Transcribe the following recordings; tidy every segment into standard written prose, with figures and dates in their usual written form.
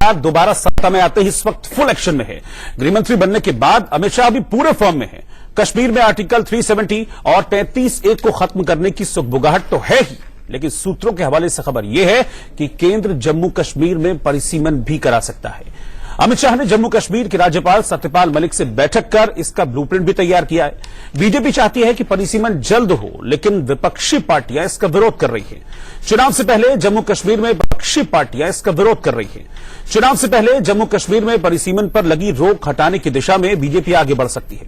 सरकार दोबारा सत्ता में आते ही इस वक्त फुल एक्शन में है। गृहमंत्री बनने के बाद अमित शाह भी पूरे फॉर्म में है। कश्मीर में आर्टिकल 370 और 33A को खत्म करने की सुगबुगाहट तो है ही, लेकिन सूत्रों के हवाले से खबर यह है कि केंद्र जम्मू कश्मीर में परिसीमन भी करा सकता है। अमित शाह ने जम्मू कश्मीर के राज्यपाल सत्यपाल मलिक से बैठक कर इसका ब्लूप्रिंट भी तैयार किया है। बीजेपी चाहती है कि परिसीमन जल्द हो, लेकिन विपक्षी पार्टियां इसका विरोध कर रही हैं। चुनाव से पहले जम्मू कश्मीर में विपक्षी पार्टियां इसका विरोध कर रही हैं। चुनाव से पहले जम्मू कश्मीर में परिसीमन पर लगी रोक हटाने की दिशा में बीजेपी आगे बढ़ सकती है।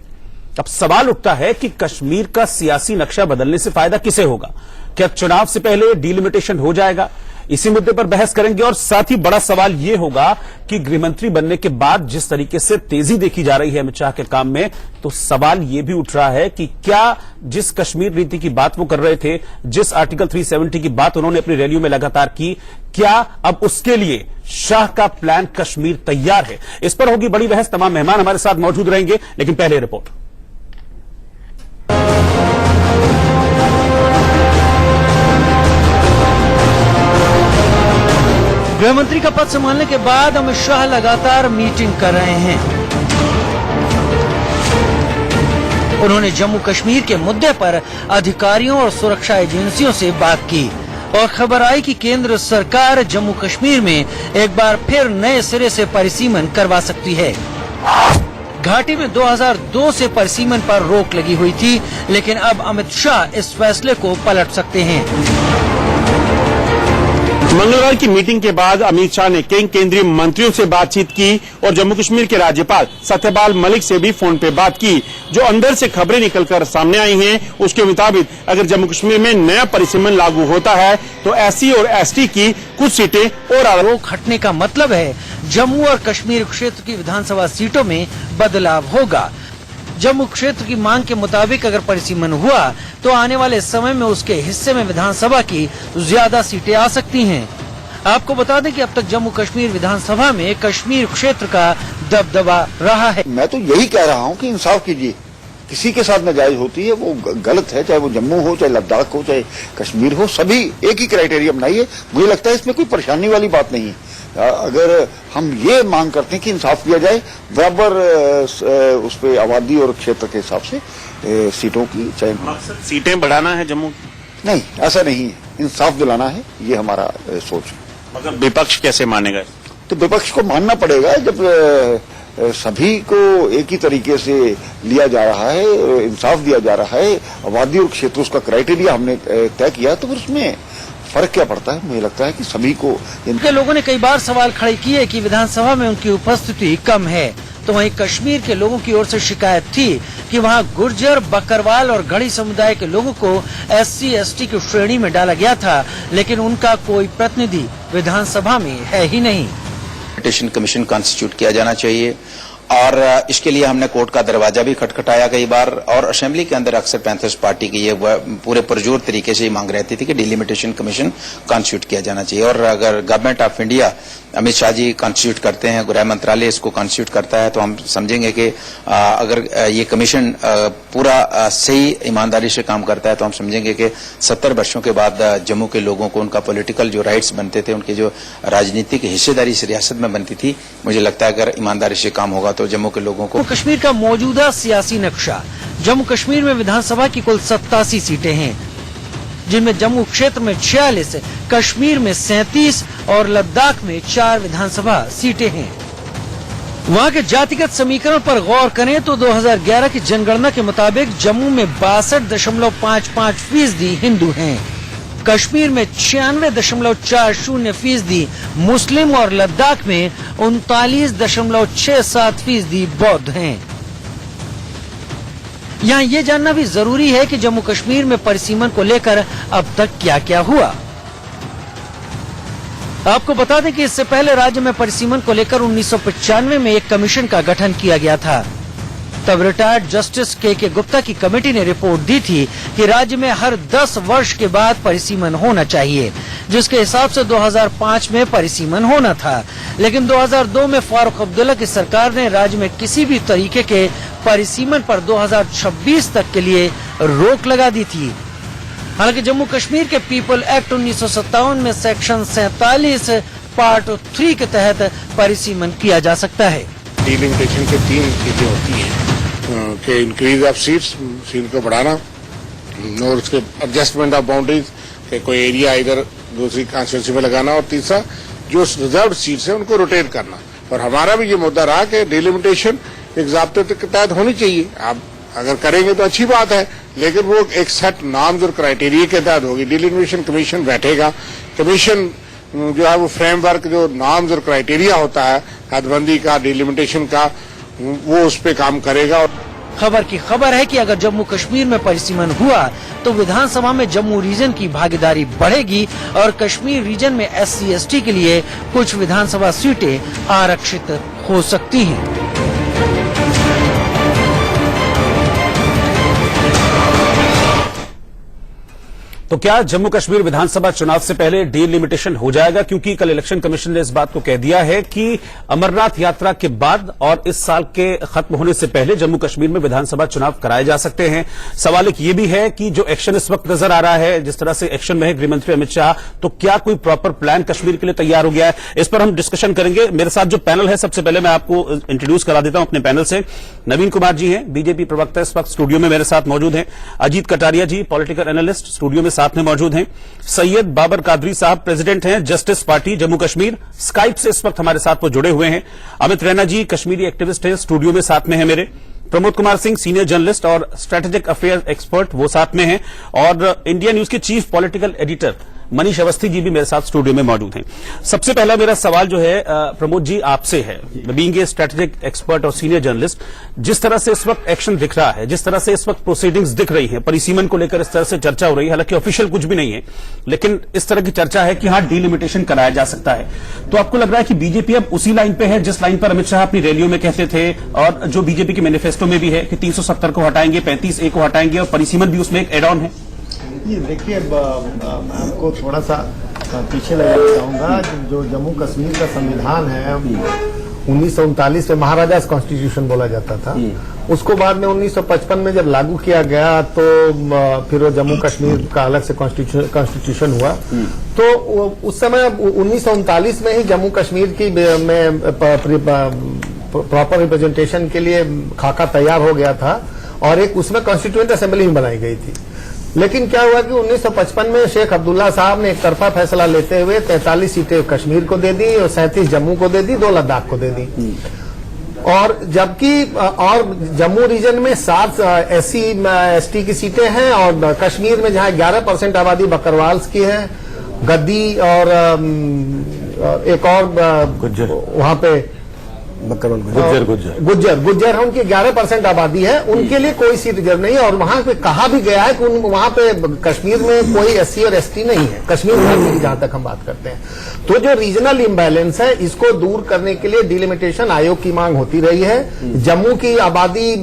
अब सवाल उठता है कि कश्मीर का सियासी नक्शा बदलने से फायदा किसे होगा? क्या चुनाव से पहले डिलिमिटेशन हो जाएगा? इसी मुद्दे पर बहस करेंगे। और साथ ही बड़ा सवाल यह होगा कि गृहमंत्री बनने के बाद जिस तरीके से तेजी देखी जा रही है अमित शाह के काम में, तो सवाल यह भी उठ रहा है कि क्या जिस कश्मीर नीति की बात वो कर रहे थे, जिस आर्टिकल 370 की बात उन्होंने अपनी रैलियों में लगातार की, क्या अब उसके लिए शाह का प्लान कश्मीर तैयार है? इस पर होगी बड़ी बहस। तमाम मेहमान हमारे साथ मौजूद रहेंगे, लेकिन पहले रिपोर्ट। गृहमंत्री का पद संभालने के बाद अमित शाह लगातार मीटिंग कर रहे हैं। उन्होंने जम्मू कश्मीर के मुद्दे पर अधिकारियों और सुरक्षा एजेंसियों से बात की और खबर आई कि केंद्र सरकार जम्मू कश्मीर में एक बार फिर नए सिरे से परिसीमन करवा सकती है। घाटी में 2002 से परिसीमन पर रोक लगी हुई थी, लेकिन अब अमित शाह इस फैसले को पलट सकते हैं। मंगलवार की मीटिंग के बाद अमित शाह ने कई केंद्रीय मंत्रियों से बातचीत की और जम्मू कश्मीर के राज्यपाल सत्यपाल मलिक से भी फोन पे बात की। जो अंदर से खबरें निकलकर सामने आई हैं, उसके मुताबिक अगर जम्मू कश्मीर में नया परिसीमन लागू होता है तो SC और ST की कुछ सीटें और रोक हटने का मतलब है जम्मू और कश्मीर क्षेत्र की विधानसभा सीटों में बदलाव होगा। जम्मू क्षेत्र की मांग के मुताबिक अगर परिसीमन हुआ तो आने वाले समय में उसके हिस्से में विधानसभा की ज्यादा सीटें आ सकती हैं। आपको बता दें कि अब तक जम्मू कश्मीर विधानसभा में कश्मीर क्षेत्र का दबदबा रहा है। मैं तो यही कह रहा हूं कि इंसाफ कीजिए। किसी के साथ नाजायज होती है वो गलत है, चाहे वो जम्मू हो, चाहे लद्दाख हो, चाहे कश्मीर हो, सभी एक ही क्राइटेरिया बनाइए। मुझे लगता है इसमें कोई परेशानी वाली बात नहीं है। अगर हम ये मांग करते हैं कि इंसाफ किया जाए बराबर उस पे आबादी और क्षेत्र के हिसाब से सीटों की चयन। सीटें बढ़ाना है जम्मू? नहीं, ऐसा नहीं है। इंसाफ दिलाना है, ये हमारा सोच है। मगर विपक्ष कैसे मानेगा? तो विपक्ष को मानना पड़ेगा। जब सभी को एक ही तरीके से लिया जा रहा है, इंसाफ दिया जा रहा है, आबादी और क्षेत्र उसका क्राइटेरिया हमने तय किया, तो फिर उसमें फर्क क्या पड़ता है? मुझे लगता है कि सभी को। इनके लोगों ने कई बार सवाल खड़े किए कि विधानसभा में उनकी उपस्थिति कम है, तो वहीं कश्मीर के लोगों की ओर से शिकायत थी कि वहां गुर्जर, बकरवाल और गढ़ी समुदाय के लोगों को SC ST की श्रेणी में डाला गया था, लेकिन उनका कोई प्रतिनिधि विधानसभा में है ही नहीं। पिटीशन कमीशन कॉन्स्टिट्यूट किया जाना चाहिए और इसके लिए हमने कोर्ट का दरवाजा भी खटखटाया कई बार और असेंबली के अंदर अक्सर पैंथर्स पार्टी की ये पूरे पुरजोर तरीके से ही मांग रहती थी कि डिलिमिटेशन कमीशन कॉन्स्टिट्यूट किया जाना चाहिए। और अगर government of India Amit Shah ji constitute करते हैं, गृह मंत्रालय इसको कॉन्स्टिट्यूट करता है, तो हम समझेंगे कि अगर ये कमीशन पूरा सही ईमानदारी से काम करता है तो हम समझेंगे कि 70 वर्षों के बाद जम्मू के लोगों को उनका पॉलिटिकल जो राइट्स बनते थे, उनकी जो राजनीतिक हिस्सेदारी इस रियासत में बनती थी, मुझे लगता है अगर ईमानदारी से काम होगा तो जम्मू के लोगों को। कश्मीर का मौजूदा सियासी नक्शा, जम्मू कश्मीर में विधानसभा की कुल 87 सीटें हैं, जिनमें जम्मू क्षेत्र में 46, कश्मीर में 37 और लद्दाख में 4 विधानसभा सीटें हैं। वहां के जातिगत समीकरण पर गौर करें तो 2011 की जनगणना के मुताबिक जम्मू में 62.55% हिंदू हैं, कश्मीर में 96.40% मुस्लिम और लद्दाख में 39.67% बौद्ध हैं। यहाँ ये जानना भी जरूरी है कि जम्मू कश्मीर में परिसीमन को लेकर अब तक क्या क्या हुआ। आपको बता दें कि इससे पहले राज्य में परिसीमन को लेकर 1995 में एक कमीशन का गठन किया गया था। तब रिटायर्ड जस्टिस के गुप्ता की कमेटी ने रिपोर्ट दी थी कि राज्य में हर 10 वर्ष के बाद परिसीमन होना चाहिए, जिसके हिसाब से 2005 में परिसीमन होना था। लेकिन 2002 में फारूक अब्दुल्ला की सरकार ने राज्य में किसी भी तरीके के परिसीमन पर 2026 तक के लिए रोक लगा दी थी। हालांकि जम्मू कश्मीर के पीपल एक्ट 1957 में सेक्शन 47 पार्ट 3 के तहत परिसीमन किया जा सकता है। डिलिमिटेशन के 3 चीजें होती हैं कि इंक्रीज ऑफ सीट को बढ़ाना और उसके एडजस्टमेंट ऑफ बाउंड्रीज के कोई एरिया इधर दूसरी कॉन्स्टिट्यूंसी में लगाना और तीसरा जो रिजर्व सीट्स है उनको रोटेट करना। और हमारा भी ये मुद्दा रहा कि डिलिमिटेशन एक ज़ाब्ते के तहत होनी चाहिए। आप अगर करेंगे तो अच्छी बात है, लेकिन वो एक सेट नॉर्म्स और क्राइटेरिया के तहत होगी। डिलिमिटेशन कमीशन बैठेगा, कमीशन जो है वो फ्रेमवर्क जो नॉर्म्स और क्राइटेरिया होता है हदबंदी का, डिलिमिटेशन का, वो उस पर काम करेगा। खबर की खबर है कि अगर जम्मू कश्मीर में परिसीमन हुआ तो विधानसभा में जम्मू रीजन की भागीदारी बढ़ेगी और कश्मीर रीजन में SC/ST के लिए कुछ विधानसभा सीटें आरक्षित हो सकती हैं। तो क्या जम्मू कश्मीर विधानसभा चुनाव से पहले डीलिमिटेशन हो जाएगा? क्योंकि कल इलेक्शन कमीशन ने इस बात को कह दिया है कि अमरनाथ यात्रा के बाद और इस साल के खत्म होने से पहले जम्मू कश्मीर में विधानसभा चुनाव कराए जा सकते हैं। सवाल एक ये भी है कि जो एक्शन इस वक्त नजर आ रहा है, जिस तरह से एक्शन में है गृहमंत्री अमित शाह, तो क्या कोई प्रॉपर प्लान कश्मीर के लिए तैयार हो गया है? इस पर हम डिस्कशन करेंगे। मेरे साथ जो पैनल है, सबसे पहले मैं आपको इंट्रोड्यूस करा देता हूं अपने पैनल से। नवीन कुमार जी हैं, बीजेपी प्रवक्ता, इस वक्त स्टूडियो में मेरे साथ मौजूद हैं। अजीत कटारिया जी, पॉलिटिकल एनालिस्ट, स्टूडियो में साथ में मौजूद हैं। सैयद बाबर कादरी साहब, प्रेसिडेंट हैं justice party Jammu Kashmir, Skype से इस वक्त हमारे साथ वो जुड़े हुए हैं। अमित रैना जी, कश्मीरी एक्टिविस्ट हैं, स्टूडियो में साथ में है मेरे। प्रमोद कुमार सिंह, सीनियर जर्नलिस्ट और स्ट्रेटेजिक अफेयर एक्सपर्ट, वो साथ में हैं। और इंडिया न्यूज के chief political editor Manish Awasthi ji भी मेरे साथ स्टूडियो में मौजूद हैं। सबसे पहला मेरा सवाल जो है प्रमोद जी आपसे है, बीइंग ए स्ट्रेटेजिक एक्सपर्ट और सीनियर जर्नलिस्ट, जिस तरह से इस वक्त एक्शन दिख रहा है, जिस तरह से इस वक्त प्रोसीडिंग्स दिख रही है, परिसीमन को लेकर इस तरह से चर्चा हो रही है, हालांकि ऑफिशियल कुछ भी नहीं है, लेकिन इस तरह की चर्चा है कि हाँ डीलिमिटेशन कराया जा सकता है, तो आपको लग रहा है कि बीजेपी अब उसी लाइन पे है जिस लाइन पर अमित शाह अपनी रैलियों में कहते थे और जो बीजेपी के मैनिफेस्टो में भी है कि 370 को हटाएंगे, 35A को हटाएंगे और परिसीमन भी उसमें एक एड ऑन है? ये देखिए, आपको थोड़ा सा पीछे ले जाना चाहूंगा। जो जम्मू कश्मीर का संविधान है 1939 में महाराजास कॉन्स्टिट्यूशन बोला जाता था, उसको बाद में 1955 में जब लागू किया गया तो फिर वो जम्मू कश्मीर का अलग से कॉन्स्टिट्यूशन हुआ। तो उस समय 1939 में ही जम्मू कश्मीर की में प्रॉपर रिप्रेजेंटेशन के लिए खाका तैयार हो गया था और एक उसमें कॉन्स्टिट्यूएंट असेंबली बनाई गई थी। लेकिन क्या हुआ कि 1955 में शेख अब्दुल्ला साहब ने एक तरफा फैसला लेते हुए 43 सीटें कश्मीर को दे दी और 37 जम्मू को दे दी, 2 लद्दाख को दे दी। और जबकि और जम्मू रीजन में 7 SC/ST की सीटें हैं और कश्मीर में जहां 11% आबादी बकरवाल्स की है, गद्दी और एक और वहां पे गुज्जर है, उनकी 11% आबादी है, उनके लिए कोई सीट रिजर्व नहीं है। और वहां पे कहा भी गया है कि वहां पे कश्मीर में कोई SC और ST नहीं है, कश्मीर की जहां तक हम बात करते हैं। तो जो रीजनल इम्बैलेंस है, इसको दूर करने के लिए डिलिमिटेशन आयोग की मांग होती रही है। जम्मू की आबादी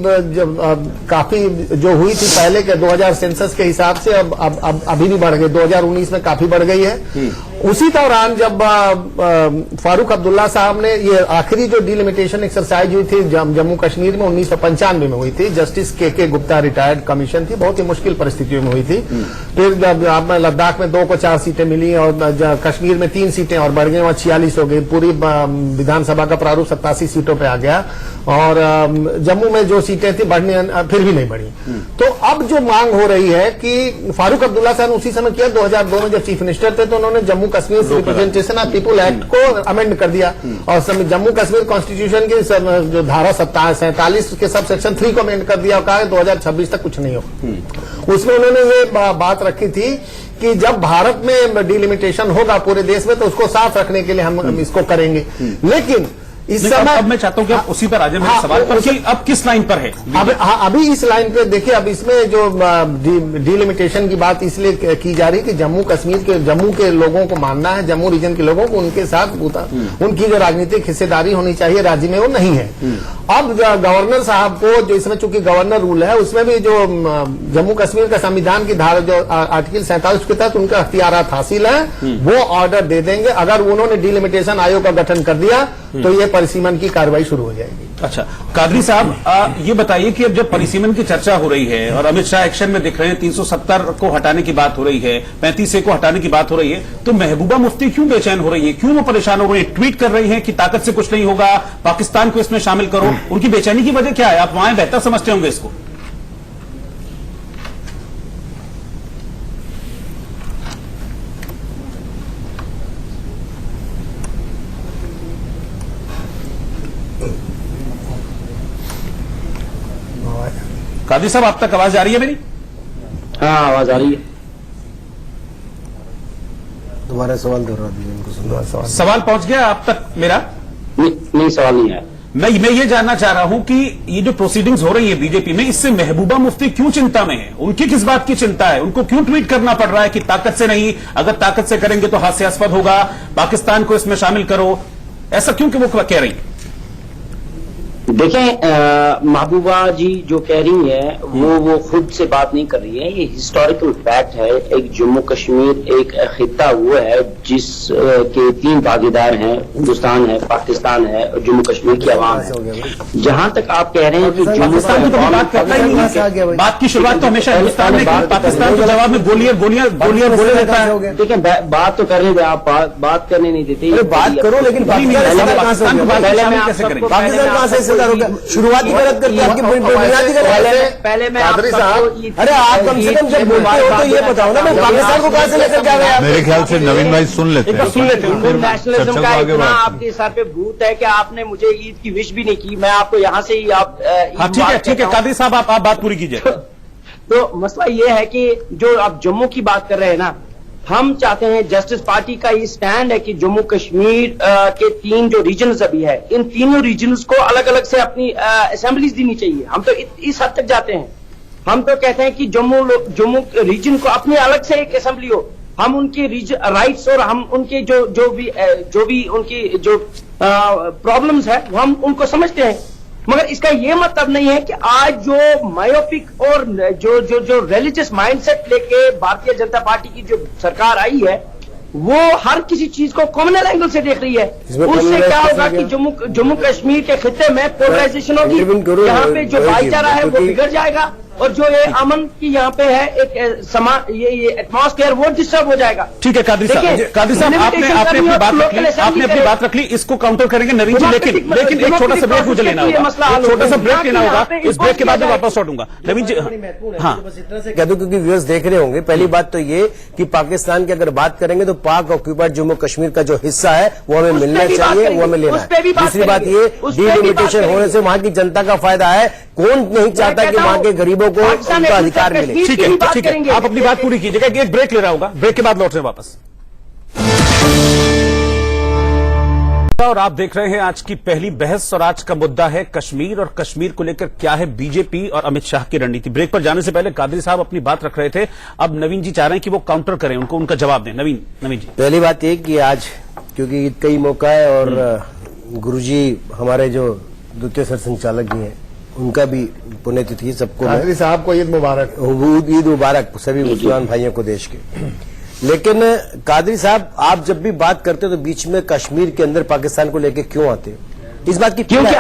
काफी जो हुई थी पहले के 2000 सेंसस के हिसाब से अब अभी भी बढ़ गई, 2019 में काफी बढ़ गई है। उसी दौरान जब फारूक अब्दुल्ला साहब ने ये आखिरी जो डिलिमिटेशन एक्सरसाइज हुई थी जम्मू कश्मीर में 1995 में हुई थी, जस्टिस के गुप्ता रिटायर्ड कमीशन थी, बहुत ही मुश्किल परिस्थितियों में हुई थी। फिर लद्दाख में 2 को 4 सीटें मिली और कश्मीर में 3 सीटें और बढ़ गई, वहां 46 हो गई। पूरी विधानसभा का प्रारूप 87 सीटों पर आ गया और जम्मू में जो सीटें थी बढ़ने फिर भी नहीं बढ़ी। तो अब जो मांग हो रही है कि फारूक अब्दुल्ला साहब ने उसी समय किया, 2002 में जब चीफ मिनिस्टर थे तो उन्होंने Jammu Kashmir representation of people act को अमेंड कर दिया और जम्मू कश्मीर कॉन्स्टिट्यूशन की जो धारा 47 के सब सेक्शन 3 को अमेंड कर दिया और कहा 2026 तक कुछ नहीं होगा। उसमें उन्होंने ये बात रखी थी कि जब भारत में डिलिमिटेशन होगा पूरे देश में तो उसको साफ रखने के लिए हम इसको करेंगे। लेकिन इस समय अब मैं चाहता हूं कि आप उसी पर आ जाए मेरे सवाल पर कि अब किस लाइन पर है? अभी इस लाइन पे देखिए, अब इसमें जो डिलिमिटेशन की बात इसलिए की जा रही है कि जम्मू के लोगों को मानना है, जम्मू रीजन के लोगों को उनके साथ उनकी जो राजनीतिक हिस्सेदारी होनी चाहिए राज्य में वो नहीं है। अब गवर्नर साहब को जो इसमें चूंकि गवर्नर रूल है उसमें भी जो जम्मू कश्मीर का संविधान की धारा जो आर्टिकल 47 के तहत उनका अख्तियारात हासिल है, वो ऑर्डर दे देंगे। अगर उन्होंने डिलिमिटेशन आयोग का गठन कर दिया तो ये परिसीमन की कार्रवाई शुरू हो जाएगी। अच्छा कादरी साहब, ये बताइए कि अब जब परिसीमन की चर्चा हो रही है और अमित शाह एक्शन में दिख रहे हैं, 370 को हटाने की बात हो रही है, 35A को हटाने की बात हो रही है, तो महबूबा मुफ्ती क्यों बेचैन हो रही है, क्यों वो परेशान हो रही है? ट्वीट कर रही है कि ताकत से कुछ नहीं होगा, पाकिस्तान को इसमें शामिल करो। उनकी बेचैनी की वजह क्या है? आप वहां बेहतर समझते होंगे इसको। कादरी साहब, आप तक आवाज आ रही है मेरी? हाँ, आवाज आ रही है। दोबारा सवाल दोहरा दीजिए उनको। सवाल पहुंच गया आप तक मेरा? नहीं, सवाल नहीं आया। मैं ये जानना चाह रहा हूं कि ये जो प्रोसीडिंग्स हो रही है बीजेपी में, इससे महबूबा मुफ्ती क्यों चिंता में है? उनकी किस बात की चिंता है? उनको क्यों ट्वीट करना पड़ रहा है कि ताकत से नहीं, अगर ताकत से करेंगे तो हास्यास्पद होगा, पाकिस्तान को इसमें शामिल करो, ऐसा क्यों कि वो कह रही है? देखें, महबूबा जी जो कह रही है वो खुद से बात नहीं कर रही है, ये हिस्टोरिकल फैक्ट है। एक जम्मू कश्मीर एक खित्ता वो है जिस के 3 भागीदार हैं, हिंदुस्तान है, पाकिस्तान है और जम्मू कश्मीर की आवाम है। जहां तक आप कह रहे हैं कि पाकिस्तान की तो बात करता ही नहीं है, बात की शुरुआत तो हमेशा हिंदुस्तान ने की, पाकिस्तान के जवाब में गोलियां बोले रहता है। देखिए, बात तो करने दे, आप बात करने नहीं देते। बात करो, लेकिन पाकिस्तान को कैसे करेंगे? पाकिस्तान कहां से शुरुआती गलत करके आपकी बुनियादी गलत। पहले मैं कादरी साहब, अरे आप कम से कम जब बोलते हो तो ये बताओ ना, मैं पाकिस्तान को कहां से लेकर क्या गया? मेरे ख्याल से नवीन भाई सुन लेते हैं। नेशनलिज्म का इतना आपके सर पे भूत है कि आपने मुझे ईद की विश भी नहीं की। मैं आपको यहाँ से ही आप हाँ, ठीक है कादरी साहब, आप बात पूरी कीजिए। तो मसला ये है कि जो आप जम्मू की बात कर रहे हैं ना, हम चाहते हैं, जस्टिस पार्टी का ये स्टैंड है कि जम्मू कश्मीर के 3 जो रीजन्स अभी है, इन तीनों रीजन्स को अलग अलग से अपनी असेंबलीज देनी चाहिए। हम तो इस हद तक जाते हैं, हम तो कहते हैं कि जम्मू रीजन को अपनी अलग से एक असेंबली हो। हम उनके राइट्स और हम उनके जो भी उनकी जो प्रॉब्लम्स है वो हम उनको समझते हैं, मगर इसका ये मतलब नहीं है कि आज जो मायोपिक और जो रिलीजियस माइंडसेट लेके भारतीय जनता पार्टी की जो सरकार आई है वो हर किसी चीज को कम्युनल एंगल से देख रही है। उससे क्या होगा कि जम्मू कश्मीर के खित्ते में पोलराइजेशन होगी, यहाँ पे जो भाईचारा है वो बिगड़ जाएगा और जो ये अमन की यहाँ पे है एक ये एटमॉस्फेयर वो डिस्टर्ब हो जाएगा। ठीक है कादरी साहब, आपने अपनी बात रख ली, इसको काउंटर करेंगे नवीन जी, लेकिन एक छोटा सा ब्रेक मुझे लेना होगा, छोटा सा ब्रेक लेना होगा, इस ब्रेक के बाद मैं वापस लौटूंगा। नवीन जी हाँ बस इतना से कह दूं क्योंकि व्यूअर्स देख रहे होंगे। पहली बात तो ये कि पाकिस्तान की अगर बात करेंगे तो पाक ऑक्यूपाइड जम्मू कश्मीर का जो हिस्सा है वो हमें मिलना चाहिए, वो हमें लेना है। दूसरी बात ये, डिलिमिटेशन होने से वहां की जनता का फायदा है। कौन नहीं चाहता कि वहां के गरीबों को उनका अधिकार मिले। ठीक है, आप अपनी बात पूरी कीजिएगा, एक ब्रेक ले रहा होगा, ब्रेक के बाद लौट रहे हैं वापस। और आप देख रहे हैं आज की पहली बहस और आज का मुद्दा है कश्मीर, और कश्मीर को लेकर क्या है बीजेपी और अमित शाह की रणनीति। ब्रेक पर जाने से पहले कादरी साहब अपनी बात रख रहे थे, अब नवीन जी चाह रहे हैं कि वो काउंटर करें, उनको उनका जवाब दें। नवीन जी, पहली बात ये कि आज क्योंकि ईद का ही मौका है और गुरुजी हमारे जो द्वितीय सरसंचालक जी हैं उनका भी पुण्यतिथि, सबको कादरी साहब को ईद मुबारक। ईद मुबारक सभी मुसलमान भाइयों को देश के। लेकिन कादरी साहब, आप जब भी बात करते हो तो बीच में कश्मीर के अंदर पाकिस्तान को लेकर क्यों आते हो? इस बात की क्योंकि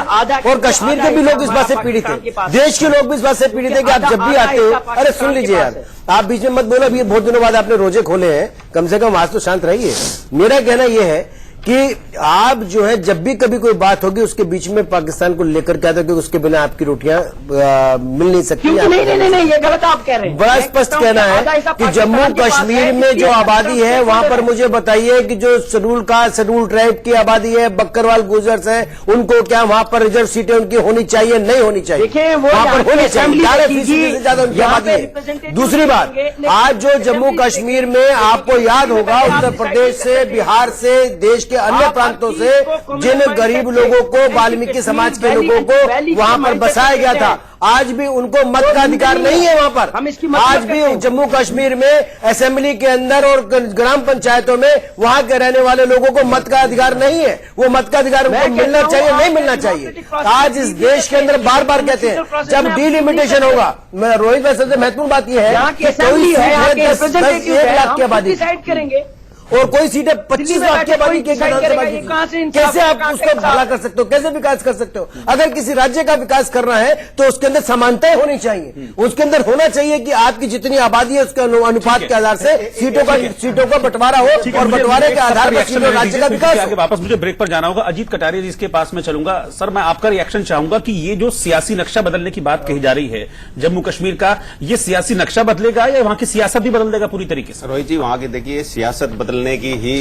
और कश्मीर के भी लोग इस बात से पीड़ित हैं, देश के लोग भी इस बात से पीड़ित हैं कि आप जब भी आते हो, अरे सुन लीजिए यार, आप बीच में मत बोलो। अभी बहुत दिनों बाद आपने रोजे खोले हैं, कम से कम आज तो शांत रहिए। मेरा कहना यह है कि आप जो है जब भी कभी कोई बात होगी उसके बीच में पाकिस्तान को लेकर के आते हो, उसके बिना आपकी रोटियां मिल नहीं सकती। नहीं, ये गलत आप कह रहे हैं। बड़ा स्पष्ट कहना है कि जम्मू कश्मीर में जो आबादी है वहां पर मुझे बताइए कि जो शेड्यूल ट्राइब की आबादी है, बकरवाल गुजर्स है, उनको क्या वहां पर रिजर्व सीटें उनकी होनी चाहिए, नहीं होनी चाहिए? वहां पर होनी चाहिए, 11% से ज्यादा उनकी आबादी है। दूसरी बात, आज जो जम्मू कश्मीर में आपको याद होगा उत्तर प्रदेश से, बिहार से, देश के अन्य प्रांतों से जिन गरीब लोगों को, वाल्मीकि समाज के लोगों को वहां पर बसाया गया था, आज भी उनको मत का अधिकार नहीं है वहां पर। आज भी जम्मू कश्मीर में असेंबली के अंदर और ग्राम पंचायतों में वहां के रहने वाले लोगों को मत का अधिकार नहीं है। वो मत का अधिकार उनको मिलना चाहिए, नहीं मिलना चाहिए। आज इस देश के अंदर बार बार कहते हैं जब डिलिमिटेशन होगा, रोहित भाई सबसे महत्वपूर्ण बात यह है कि कोई 1 लाख की आबादी करेंगे और कोई सीटें 25 लाख की आबादी की विधानसभा की, कैसे आप उसको भला कर सकते हो, कैसे विकास कर सकते हो? अगर किसी राज्य का विकास करना है तो उसके अंदर समानताएं होनी चाहिए, उसके अंदर होना चाहिए कि आपकी जितनी आबादी है उसके अनुपात के आधार से सीटों का बंटवारा हो और बंटवारे के आधार पर राज्य का विकास हो। वापस मुझे ब्रेक पर जाना होगा। अजीत कटारिया जी के पास में चलूंगा। सर, मैं आपका रिएक्शन चाहूंगा कि ये जो सियासी नक्शा बदलने की बात कही जा रही है जम्मू कश्मीर का, ये सियासी नक्शा बदलेगा या वहां की सियासत भी बदल देगा पूरी तरीके से? रोहित जी, वहां की देखिए सियासत बदलने की ही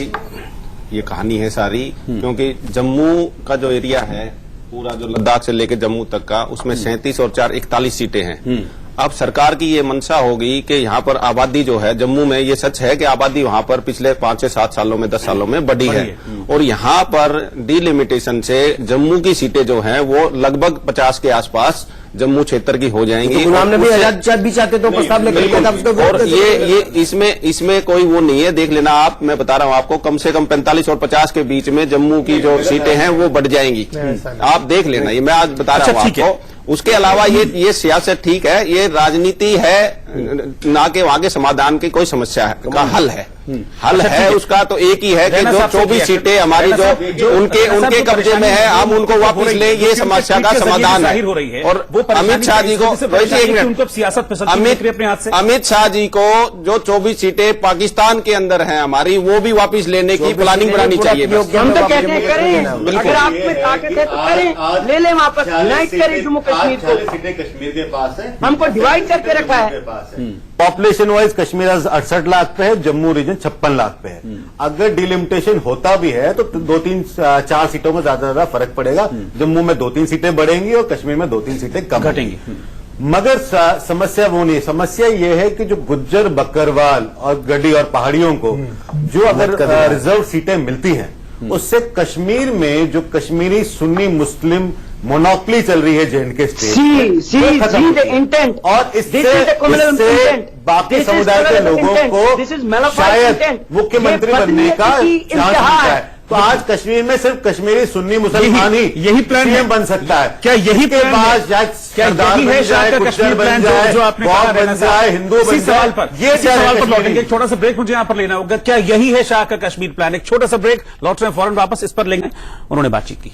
ये कहानी है सारी, क्योंकि जम्मू का जो एरिया है पूरा, जो लद्दाख से लेकर जम्मू तक का, उसमें 37 और 4 41 सीटें हैं। अब सरकार की ये मंशा होगी कि यहाँ पर आबादी जो है जम्मू में, ये सच है कि आबादी वहां पर पिछले 5 से 7 सालों में 10 सालों में बढ़ी है, और यहाँ पर डिलिमिटेशन से जम्मू की सीटें जो हैं वो लगभग 50 के आसपास जम्मू क्षेत्र की हो जाएंगी। तो गुलाम नबी आजाद भी चाहते तो प्रस्ताव लेकर, और ये इसमें कोई वो नहीं है, देख लेना आप, मैं बता रहा हूँ आपको, कम से कम 45 और 50 के बीच में जम्मू की जो सीटें हैं वो बढ़ जाएंगी। आप देख लेना, ये मैं आज बता रहा हूँ आपको। उसके अलावा ये सियासत ठीक है, ये राजनीति है, ना कि वहां के समाधान की कोई समस्या है का हल है। हल है उसका तो एक ही है कि जो 24 सीटें हमारी जो उनके कब्जे में है, हम उनको वापस ले, ये समस्या का समाधान है। और अमित शाह जी को, अमित शाह जी को जो 24 सीटें पाकिस्तान के अंदर हैं हमारी, वो भी वापस लेने की प्लानिंग बनानी चाहिए। हम तो कहते हैं करें, अगर आप में ताकत है तो करें, ले लें वापस, यूनाइट करें जम्मू कश्मीर को। कश्मीर के पास है, हमको डिवाइड करके रखा है। पॉपुलेशन वाइज कश्मीर 68 लाख पे है, जम्मू रीजन 56 लाख पे है। अगर डिलिमिटेशन होता भी है तो 2-3-4 सीटों में ज्यादा फर्क पड़ेगा। जम्मू में 2-3 सीटें बढ़ेंगी और कश्मीर में 2-3 सीटें कम घटेंगी। मगर समस्या वो नहीं, समस्या ये है कि जो गुज्जर, बकरवाल और गड्डी और पहाड़ियों को जो अगर रिजर्व सीटें मिलती हैं, उससे कश्मीर में जो कश्मीरी सुन्नी मुस्लिम मोनोपली चल रही है जेएंडके स्टेट, इंटेंट, और इससे बाकी समुदाय के लोगों को शायद मुख्यमंत्री बनने का चांस मिलता है। तो आज कश्मीर में सिर्फ कश्मीरी सुन्नी मुसलमान ही यही प्लान सीएम बन सकता है। क्या यही के बाद सरदार बन जाए, गुज्जर बन जाए, बौद्ध बन जाए, हिंदू बन जाए? ये सवाल पर लौटेंगे। एक छोटा सा ब्रेक मुझे यहाँ पर लेना होगा। क्या यही है शाह का कश्मीर प्लान? एक छोटा सा ब्रेक, लौट रहे हैं फौरन वापस इस पर लेंगे। उन्होंने बातचीत की।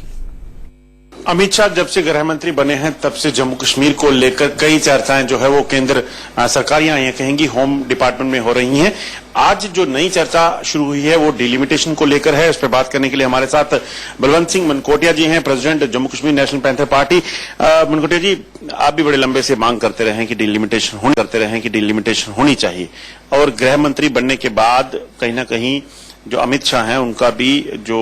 अमित शाह जब से गृह मंत्री बने हैं तब से जम्मू कश्मीर को लेकर कई चर्चाएं जो है वो केंद्र सरकार या ये कहेंगी होम डिपार्टमेंट में हो रही हैं। आज जो नई चर्चा शुरू हुई है वो डिलिमिटेशन को लेकर है। इस पर बात करने के लिए हमारे साथ बलवंत सिंह मनकोटिया जी हैं, president Jammu Kashmir National Panther Party. Mankotia ji, आप भी बड़े लंबे से मांग करते रहे कि डिलिमिटेशन होनी चाहिए, और गृह मंत्री बनने के बाद कहीं ना कहीं जो अमित शाह हैं उनका भी जो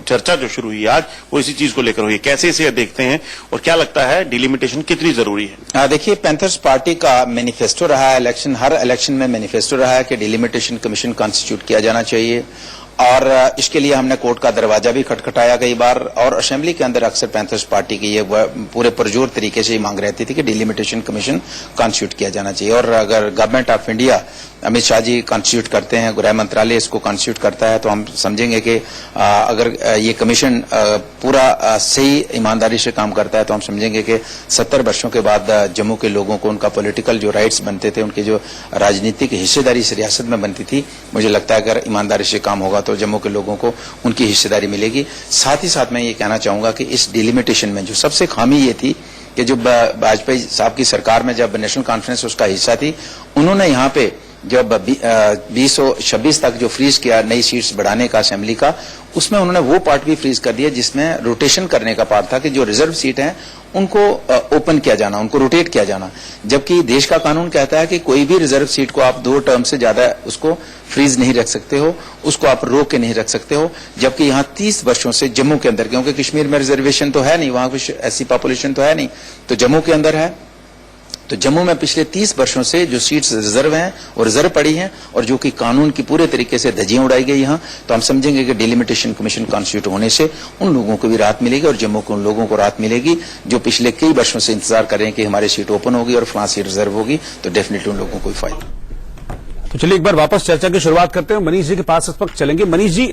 चर्चा जो शुरू हुई आज वो इसी चीज को लेकर हुई है। कैसे इसे देखते हैं और क्या लगता है डिलिमिटेशन कितनी जरूरी है? देखिए, पैंथर्स पार्टी का मैनिफेस्टो रहा है, हर इलेक्शन में मैनिफेस्टो रहा है कि डिलिमिटेशन कमीशन कॉन्स्टिट्यूट किया जाना चाहिए, और इसके लिए हमने कोर्ट का दरवाजा भी खटखटाया कई बार, और असेंबली के अंदर अक्सर पैंथर्स पार्टी की ये पूरे पुरजोर तरीके से ये मांग रहती थी कि डिलिमिटेशन कमीशन कॉन्स्टिट्यूट किया जाना चाहिए। और अगर government of India, Amit Shah ji constitute करते हैं, गृह मंत्रालय इसको कॉन्स्टिट्यूट करता है, तो हम समझेंगे कि अगर ये कमीशन पूरा सही ईमानदारी से काम करता है तो हम समझेंगे कि 70 वर्षों के बाद जम्मू के लोगों को उनका पॉलिटिकल जो राइट्स बनते थे, उनकी जो राजनीतिक हिस्सेदारी इस रियासत में बनती थी, मुझे लगता है अगर ईमानदारी से काम होगा तो जम्मू के लोगों को उनकी हिस्सेदारी मिलेगी। साथ ही साथ मैं ये कहना चाहूंगा कि इस डिलिमिटेशन में जो सबसे खामी ये थी कि जो वाजपेयी साहब की सरकार में जब नेशनल कॉन्फ्रेंस उसका हिस्सा थी, उन्होंने यहाँ पे जब 2026 तक जो फ्रीज किया नई सीट्स बढ़ाने का असेंबली का, उसमें उन्होंने वो पार्ट भी फ्रीज कर दिया जिसमें रोटेशन करने का पार्ट था कि जो रिजर्व सीट हैं उनको ओपन किया जाना, उनको रोटेट किया जाना। जबकि देश का कानून कहता है कि कोई भी रिजर्व सीट को आप 2 टर्म से ज्यादा उसको फ्रीज नहीं रख सकते हो, उसको आप रोक के नहीं रख सकते हो। जबकि यहाँ 30 वर्षों से जम्मू के अंदर, क्योंकि कश्मीर में रिजर्वेशन तो है नहीं, वहां कुछ ऐसी पॉपुलेशन तो है नहीं, तो जम्मू के अंदर है, तो जम्मू में पिछले 30 वर्षों से जो सीट्स रिजर्व हैं और रिजर्व पड़ी हैं और जो कि कानून की पूरे तरीके से धज्जियां उड़ाई गई यहाँ, तो हम समझेंगे कि डिलिमिटेशन कमीशन कॉन्स्टिट्यूट होने से उन लोगों को भी राहत मिलेगी और जम्मू के उन लोगों को राहत मिलेगी जो पिछले कई वर्षों से इंतजार कर रहे हैं कि हमारी सीट ओपन होगी और फलां सीट रिजर्व होगी, तो डेफिनेटली उन लोगों को फायदा। तो चलिए एक बार वापस चर्चा की शुरुआत करते हैं। मनीष जी के पास इस वक्त चलेंगे। मनीष जी,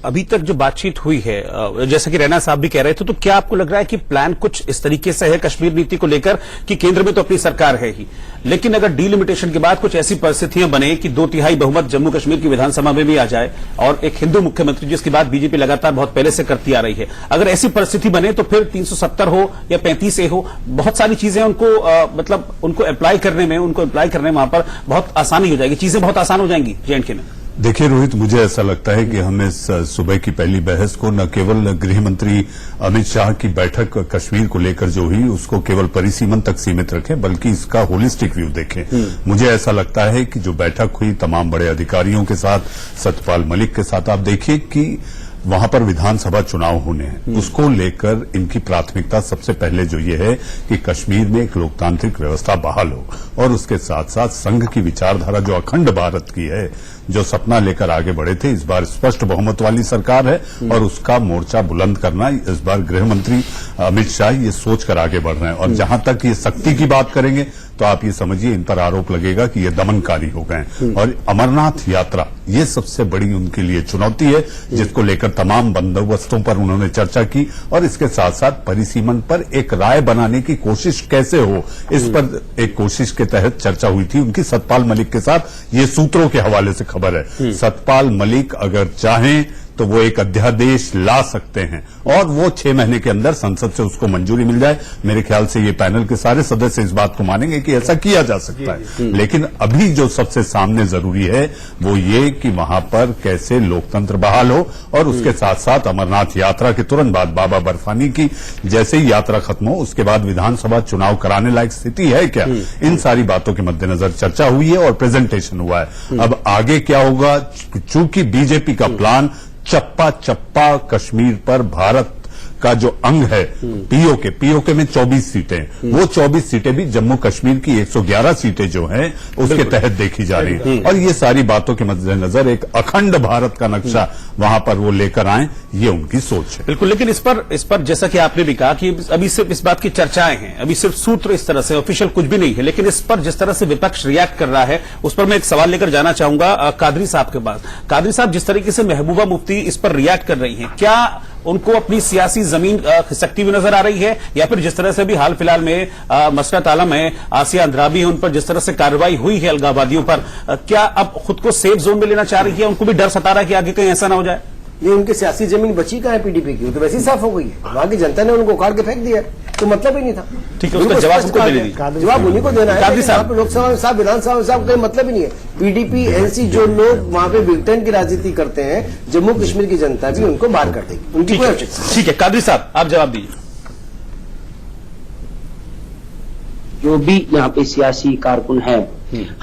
अभी तक जो बातचीत हुई है, जैसा कि रैना साहब भी कह रहे थे, तो क्या आपको लग रहा है कि प्लान कुछ इस तरीके से है कश्मीर नीति को लेकर कि केंद्र में तो अपनी सरकार है ही, लेकिन अगर डीलिमिटेशन के बाद कुछ ऐसी परिस्थितियां बने कि 2/3 बहुमत जम्मू कश्मीर की विधानसभा में भी आ जाए और एक हिंदू मुख्यमंत्री, जिसकी बात बीजेपी लगातार बहुत पहले से करती आ रही है, अगर ऐसी परिस्थिति बने तो फिर 370 हो या 35A हो, बहुत सारी चीजें उनको अप्लाई करने में वहां पर बहुत आसानी हो जाएगी, चीजें बहुत आसान हो जाएंगी J&K में। देखिए रोहित, मुझे ऐसा लगता है कि हम इस सुबह की पहली बहस को न केवल गृह मंत्री अमित शाह की बैठक कश्मीर को लेकर जो हुई उसको केवल परिसीमन तक सीमित रखें, बल्कि इसका होलिस्टिक व्यू देखें। मुझे ऐसा लगता है कि जो बैठक हुई तमाम बड़े अधिकारियों के साथ, सत्यपाल मलिक के साथ, आप देखिए कि वहां पर विधानसभा चुनाव होने हैं, उसको लेकर इनकी प्राथमिकता सबसे पहले जो ये है कि कश्मीर में एक लोकतांत्रिक व्यवस्था बहाल हो और उसके साथ साथ संघ की विचारधारा जो अखंड भारत की है, जो सपना लेकर आगे बढ़े थे, इस बार स्पष्ट बहुमत वाली सरकार है और उसका मोर्चा बुलंद करना इस बार गृह मंत्री अमित शाह ये सोचकर आगे बढ़ रहे हैं। और जहां तक ये शक्ति की बात करेंगे तो आप ये समझिए इन पर आरोप लगेगा कि ये दमनकारी हो गए। और अमरनाथ यात्रा ये सबसे बड़ी उनके लिए चुनौती है, जिसको लेकर तमाम बंदोबस्तों पर उन्होंने चर्चा की और इसके साथ साथ परिसीमन पर एक राय बनाने की कोशिश कैसे हो, इस पर एक कोशिश के तहत चर्चा हुई थी उनकी सत्यपाल मलिक के साथ। ये सूत्रों के हवाले से खबर है, सत्यपाल मलिक अगर चाहें तो वो एक अध्यादेश ला सकते हैं और वो 6 महीने के अंदर संसद से उसको मंजूरी मिल जाए। मेरे ख्याल से ये पैनल के सारे सदस्य इस बात को मानेंगे कि ऐसा किया जा सकता है। लेकिन अभी जो सबसे सामने जरूरी है वो ये कि वहां पर कैसे लोकतंत्र बहाल हो और उसके साथ साथ अमरनाथ यात्रा के तुरंत बाद बाबा बर्फानी की जैसे ही यात्रा खत्म हो उसके बाद विधानसभा चुनाव कराने लायक स्थिति है क्या, इन सारी बातों के मद्देनजर चर्चा हुई है और प्रेजेंटेशन हुआ है। अब आगे क्या होगा, चूंकि बीजेपी का प्लान चप्पा चप्पा कश्मीर पर भारत का जो अंग है पीओके में 24 सीटें, वो 24 सीटें भी जम्मू कश्मीर की 111 सीटें जो हैं उसके तहत देखी जा रही हैं। और ये सारी बातों के मद्देनजर एक अखंड भारत का नक्शा वहां पर वो लेकर आए, ये उनकी सोच है। बिल्कुल, लेकिन इस पर जैसा कि आपने भी कहा कि अभी सिर्फ इस बात की चर्चाएं हैं, अभी सिर्फ सूत्र इस तरह से ऑफिशियल कुछ भी नहीं है, लेकिन इस पर जिस तरह से विपक्ष रिएक्ट कर रहा है उस पर मैं एक सवाल लेकर जाना चाहूंगा कादरी साहब के पास। कादरी साहब, जिस तरीके से महबूबा मुफ्ती इस पर रिएक्ट कर रही हैं, क्या उनको अपनी सियासी जमीन खिसकती हुई नजर आ रही है, या फिर जिस तरह से भी हाल फिलहाल में मसरत आलम है, आसिया अंद्राबी है, उन पर जिस तरह से कार्रवाई हुई है अलगाववादियों पर, क्या अब खुद को सेफ जोन में लेना चाह रही है? उनको भी डर सता रहा है कि आगे कहीं ऐसा ना हो जाए? ये उनकी सियासी जमीन बची कहाँ है पीडीपी की, तो वैसे ही साफ हो गई है। वहां की जनता ने उनको उखाड़ के फेंक दिया, तो मतलब ही नहीं था। ठीक है, उसका जवाब उनको देने दीजिए। जवाब उन्हीं को देना है। लोकसभा में साहब, विधानसभा में साहब, कोई मतलब ही नहीं है। पीडीपी एनसी जो लोग वहां पे विघटन की राजनीति करते हैं, जम्मू कश्मीर की जनता भी उनको बाहर कर देगी, उनकी कोई आवश्यकता। ठीक है कादरी साहब, आप जवाब दीजिए। जो भी यहाँ पे सियासी कारकुन है,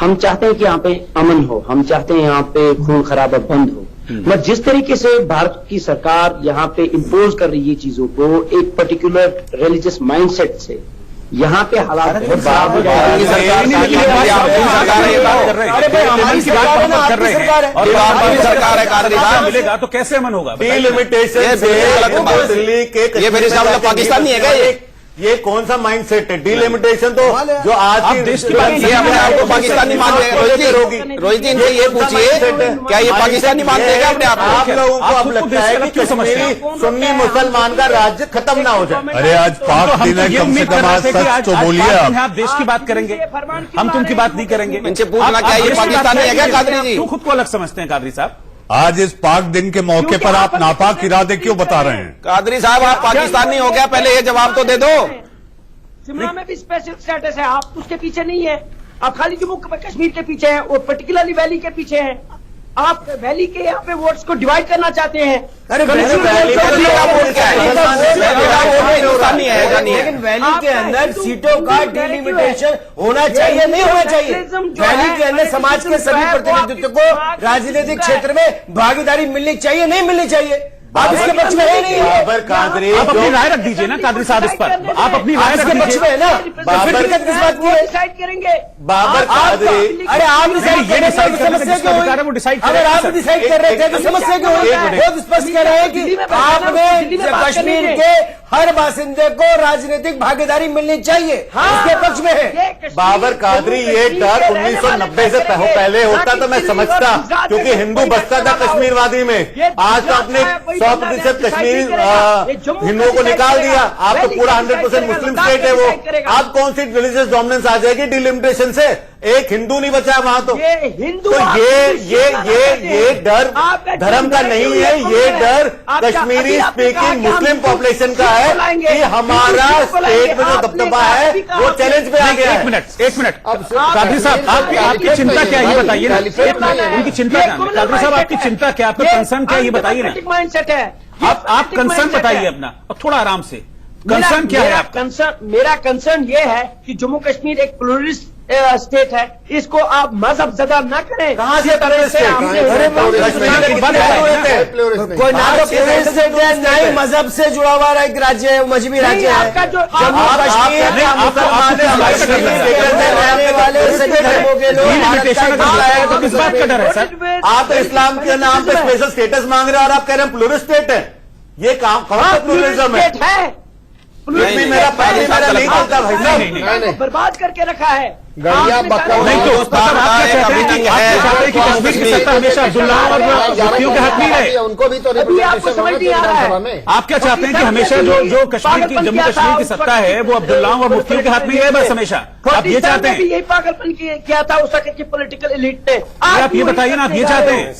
हम चाहते हैं कि यहाँ पे अमन हो, हम चाहते हैं यहाँ पे खून खराबा बंद हो। मगर जिस तरीके से भारत की सरकार यहाँ पे इम्पोज कर रही है चीजों को एक पर्टिकुलर रिलीजियस माइंडसेट से, यहाँ पे हालात खराब हो मिलेगा तो कैसे अमन होगा? डिलिमिटेशन दिल्ली के, ये मेरे हिसाब से पाकिस्तान नहीं है। ये कौन सा माइंडसेट है? डिलिमिटेशन तो जो आज देश की बात, ये अपने आप को पाकिस्तानी मान लेगा। रोहित जी, इनसे ये पूछिए क्या ये पाकिस्तानी मान लेगा अपने आप? आप लोगों को अब लगता है कि कश्मीरी सुन्नी मुसलमान का राज्य खत्म ना हो जाए? अरे आज पाक दिन है, कम से कम आज सच तो बोलिए। आप देश की बात करेंगे, हम तो उनकी बात नहीं करेंगे। इनसे पूछना क्या ये पाकिस्तानी है क्या कादरी जी? क्यों खुद को अलग समझते हैं कादरी साहब? आज इस पाक दिन के मौके पर आप नापाक इरादे क्यों बता रहे हैं? कादरी साहब, आप पाकिस्तानी हो गया, पहले ये जवाब तो दे दो। शिमला में भी स्पेशल स्टेटस है, आप उसके पीछे नहीं है, आप खाली जम्मू कश्मीर के पीछे हैं और पर्टिकुलरली वैली के पीछे हैं। आप वैली के यहाँ पे वोट्स को डिवाइड करना चाहते हैं। अरे लेकिन वैली के अंदर सीटों का डिलिमिटेशन होना चाहिए, नहीं होना चाहिए? वैली के अंदर समाज के सभी प्रतिनिधित्व को राजनीतिक क्षेत्र में भागीदारी मिलनी चाहिए, नहीं मिलनी चाहिए? आप इसके पक्ष में है नहीं? बाबर कादरी, आप अपनी राय रख दीजिए ना कादरी साहब इस पर, आप अपनी राय रख पक्ष में है ना? बाबर किस बात की डिसाइड करेंगे? बाबर कादरी, अरे आप डिसाइड कर रहे थे, समस्या क्यों हुई? वो डिसाइड अगर आप डिसाइड कर रहे थे तो समस्या क्यों हुई? बहुत स्पष्ट कह रहे हैं कि आपने कश्मीर के हर बासिंदे को राजनीतिक भागीदारी मिलनी चाहिए, इसके पक्ष में है। बाबर कादरी, ये डर 1990 से पहले होता तो मैं समझता, क्योंकि हिंदू बसता था कश्मीरवादी में। आज तो आपने 100% कश्मीर हिंदुओं को निकाल दिया। आप तो पूरा 100% मुस्लिम स्टेट है वो। आप कौन सी रिलीजियस डोमिनेंस आ जाएगी डिलिमिटेशन से? एक हिंदू नहीं बचा वहां तो। हिंदू तो ये डर धर्म का नहीं है, ये डर कश्मीरी स्पीकिंग मुस्लिम पॉपुलेशन का है कि हमारा स्टेट में जो दबदबा है वो चैलेंज पे आ गया है। एक मिनट कादरी साहब, आपकी चिंता क्या है ये बताइए ना। उनकी चिंता क्या है कादरी साहब, आपकी चिंता क्या, आपका कंसर्न क्या है ये बताइए ना। माइंडसेट है, आप कंसर्न बताइए अपना, और थोड़ा आराम से। कंसर्न क्या है आपका? मेरा कंसर्न ये है कि जम्मू कश्मीर एक प्लूरिस्ट स्टेट है, इसको आप मजहब ज़दा न करें। कहां से कोई ना तो प्लूरिस्ट स्टेट है, ना ही मजहब से जुड़ा हुआ एक राज्य है, मजहबी राज्य है। आपका जो जम्मू कश्मीर रहने वाले सभी धर्मों के लोग तो किस बात का डर है सर? आप इस्लाम के नाम पे स्पेशल स्टेटस मांग रहे हो और आप कह रहे हैं प्लूरिस्ट स्टेट है। ये काम कौन सा प्लूरिज्म है? मेरा पहले मेरा नहीं चलता भाई साहब, बर्बाद करके रखा है। गड़िया बकरा नहीं तो कश्मीर की सत्ता हमेशा अब्दुल्ला और मुफ्तियों के हाथ में रहे। उनको भी तो अभी आपको समझ नहीं आ रहा है। आप क्या चाहते हैं कि हमेशा जो कश्मीर की जम्मू कश्मीर की सत्ता है वो अब्दुल्ला और मुफ्तियों के हाथ में है बस हमेशा? आप ये चाहते हैं? यही पागलपन किया था उस वक्त की पॉलिटिकल एलिट ने। आप ये बताइए ना, आप ये चाहते हैं?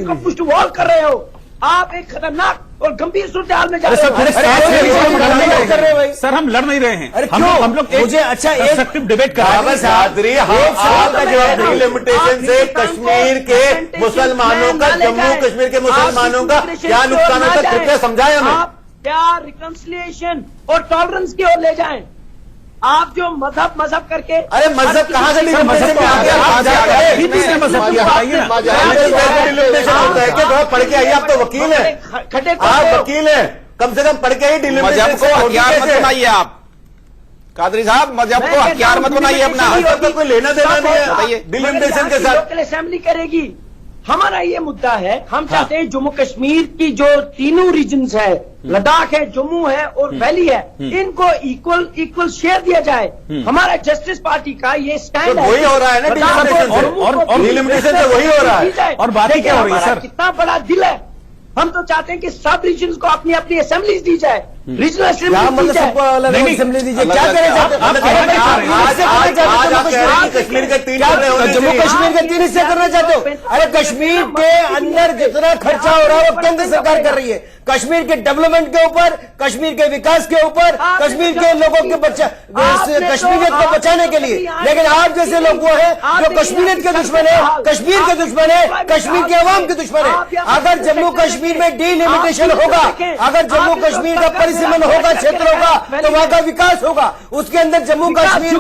आप पुष्ट वॉल कर रहे हो, आप एक खतरनाक और गंभीर सूरत हाल में जा रहे हो। सर हम लड़ नहीं रहे हैं। अरे क्यों? हम लोग मुझे अच्छा एक डिबेट कर रहे हैं। आपका जवाब डिलिमिटेशन से कश्मीर के मुसलमानों का, जम्मू कश्मीर के मुसलमानों का क्या नुकसान होता है, कृपया समझाएं हमें। आप क्या रिकंसिलिएशन और टॉलरेंस की ओर ले जाएं? आप जो मजहब करके, अरे मजहब कहाँ से डिलिमिटेशन में आ गया? डिलिमिटेशन होता है क्या? पढ़ के आइए, आप तो वकील हैं, आप वकील हैं, कम से कम पढ़ के ही डिलिमिटेशन मजहब को हथियार मत बनाइए आप कादरी साहब, मजहब को हथियार मत बनाइए अपना। तो कोई लेना देना नहीं है डिलिमिटेशन के साथ। लोकल असेंबली करेगी। हमारा ये मुद्दा है, हम चाहते हैं जम्मू कश्मीर की जो तीनों रीजन्स है, लद्दाख है, जम्मू है और वैली है, इनको इक्वल शेयर दिया जाए। हमारा जस्टिस पार्टी का ये स्टैंड है। वही हो रहा है ना डिलिमिटेशन, और डिलिमिटेशन से वही हो रहा है। और बाकी क्या हो रही है सर? कितना बड़ा दिल है। हम तो चाहते हैं कि सब रीजन्स को अपनी अपनी असेंबलीज दी जाए, रीजनल असेंबली दी जाए। असेंबली दीजिए, क्या करें? कश्मीर के 3 जम्मू कश्मीर के 3 हिस्से करना चाहते हो? अरे कश्मीर के अंदर जितना खर्चा हो रहा है वो केंद्र सरकार कर रही है। कश्मीर के डेवलपमेंट के ऊपर, कश्मीर के विकास के ऊपर, कश्मीर के लोगों के कश्मीरियत को बचाने के लिए। लेकिन आप जैसे लोग वो हैं जो कश्मीरियत के दुश्मन है, कश्मीर के दुश्मन है, कश्मीर के अवाम के दुश्मन है। अगर जम्मू कश्मीर में डिलिमिटेशन होगा, अगर जम्मू कश्मीर का परिसीमन होगा क्षेत्रों का, तो वहां का विकास होगा। उसके अंदर जम्मू कश्मीर